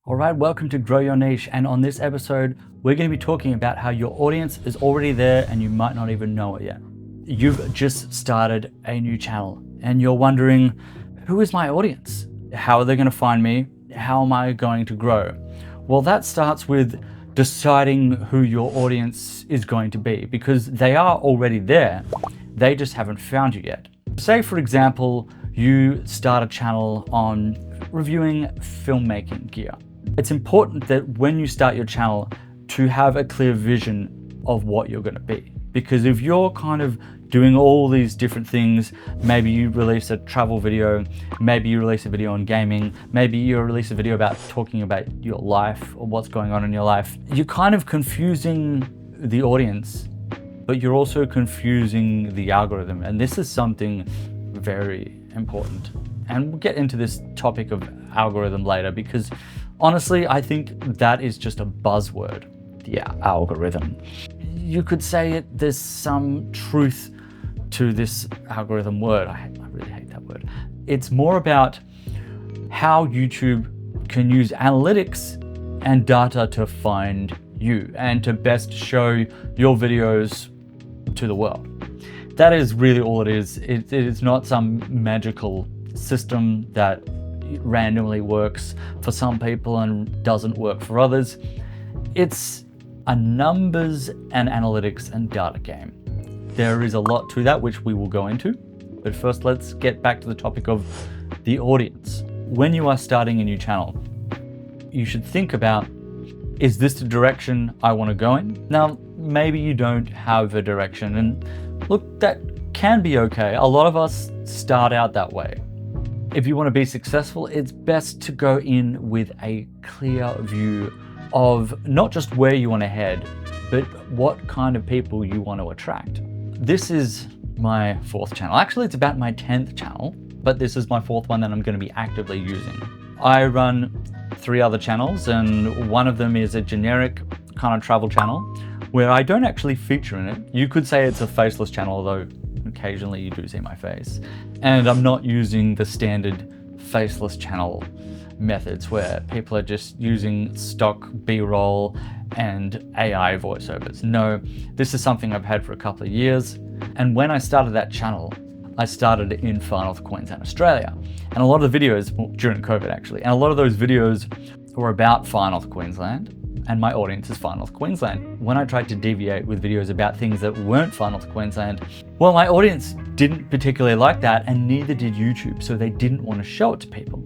All right, welcome to Grow Your Niche. And on this episode, we're going to be talking about how your audience is already there and you might not even know it yet. You've just started a new channel and you're wondering, who is my audience? How are they going to find me? How am I going to grow? Well, that starts with deciding who your audience is going to be, because they are already there. They just haven't found you yet. Say, for example, you start a channel on reviewing filmmaking gear. It's important that when you start your channel to have a clear vision of what you're going to be. Because if you're kind of doing all these different things, maybe you release a travel video, maybe you release a video on gaming, maybe you release a video about talking about your life or what's going on in your life, you're kind of confusing the audience, but you're also confusing the algorithm. And this is something very important. And we'll get into this topic of algorithm later, because honestly, I think that is just a buzzword, the algorithm. You could say there's some truth to this algorithm word. I really hate that word. It's more about how YouTube can use analytics and data to find you and to best show your videos to the world. That is really all it is. It is not some magical system that randomly works for some people and doesn't work for others. It's a numbers and analytics and data game. There is a lot to that, which we will go into. But first, let's get back to the topic of the audience. When you are starting a new channel, you should think about, is this the direction I want to go in? Now, maybe you don't have a direction, and look, that can be okay. A lot of us start out that way. If you want to be successful, it's best to go in with a clear view of not just where you want to head, but what kind of people you want to attract. This is my fourth channel. Actually, it's about my 10th channel, but this is my fourth one that I'm going to be actively using. I run 3 other channels, and one of them is a generic kind of travel channel where I don't actually feature in it. You could say it's a faceless channel, although occasionally you do see my face. And I'm not using the standard faceless channel methods where people are just using stock B-roll and AI voiceovers. No, this is something I've had for a couple of years. And when I started that channel, I started in Far North Queensland, Australia. And a lot of the videos, well, during COVID actually, and a lot of those videos were about Far North Queensland, and my audience is Far North Queensland. When I tried to deviate with videos about things that weren't Far North Queensland, well, my audience didn't particularly like that, and neither did YouTube, so they didn't want to show it to people.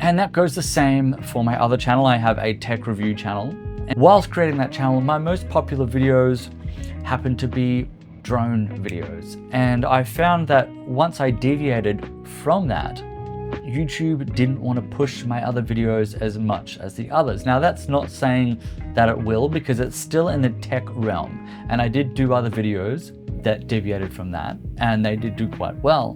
And that goes the same for my other channel. I have a tech review channel. And whilst creating that channel, my most popular videos happen to be drone videos. And I found that once I deviated from that, YouTube didn't want to push my other videos as much as the others. Now, that's not saying that it will, because it's still in the tech realm. And I did do other videos that deviated from that, and they did do quite well.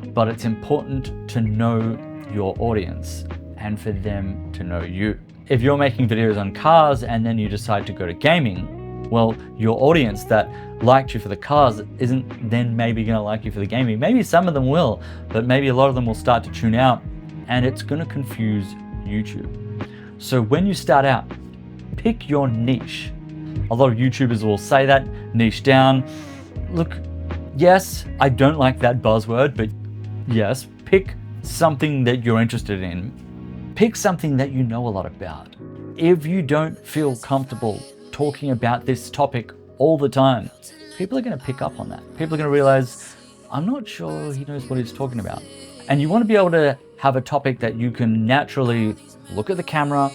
But it's important to know your audience and for them to know you. If you're making videos on cars and then you decide to go to gaming, well, your audience that liked you for the cars isn't then maybe going to like you for the gaming. Maybe some of them will, but maybe a lot of them will start to tune out, and it's going to confuse YouTube. So when you start out, pick your niche. A lot of YouTubers will say that, niche down. Look, yes, I don't like that buzzword, but yes, pick something that you're interested in. Pick something that you know a lot about. If you don't feel comfortable talking about this topic all the time, people are going to pick up on that. People are going to realize, I'm not sure he knows what he's talking about. And you want to be able to have a topic that you can naturally look at the camera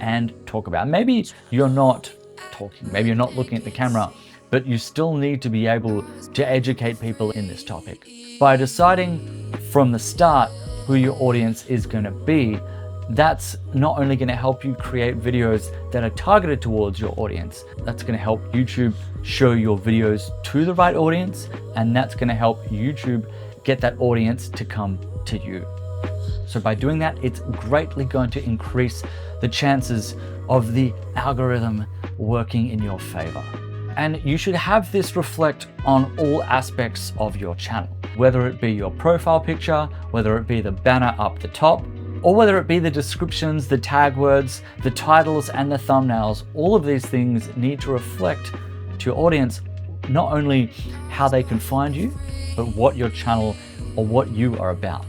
and talk about. Maybe you're not talking, maybe you're not looking at the camera, but you still need to be able to educate people in this topic. By deciding from the start who your audience is going to be, that's not only going to help you create videos that are targeted towards your audience, that's going to help YouTube show your videos to the right audience, and that's going to help YouTube get that audience to come to you. So by doing that, it's greatly going to increase the chances of the algorithm working in your favor. And you should have this reflect on all aspects of your channel, whether it be your profile picture, whether it be the banner up the top, or whether it be the descriptions, the tag words, the titles, and the thumbnails. All of these things need to reflect to your audience not only how they can find you, but what your channel or what you are about.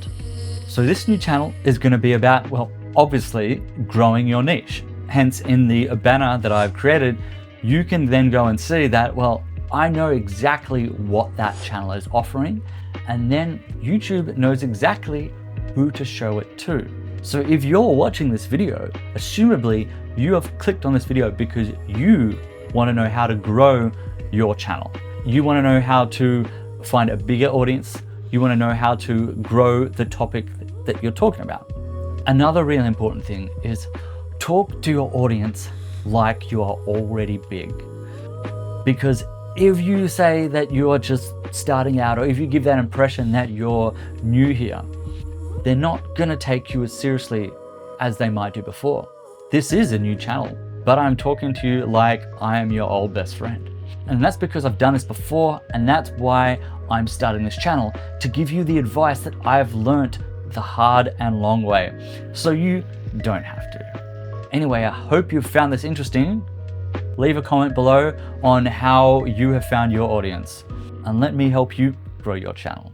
So this new channel is going to be about, well, obviously growing your niche. Hence, in the banner that I've created, you can then go and see that, well, I know exactly what that channel is offering, and then YouTube knows exactly who to show it to. So if you're watching this video, assumably you have clicked on this video because you want to know how to grow your channel. You want to know how to find a bigger audience. You want to know how to grow the topic that you're talking about. Another really important thing is talk to your audience like you are already big. Because if you say that you are just starting out, or if you give that impression that you're new here, they're not going to take you as seriously as they might do before. This is a new channel, but I'm talking to you like I am your old best friend. And that's because I've done this before, and that's why I'm starting this channel, to give you the advice that I've learned the hard and long way, so you don't have to. Anyway, I hope you've found this interesting. Leave a comment below on how you have found your audience, and let me help you grow your channel.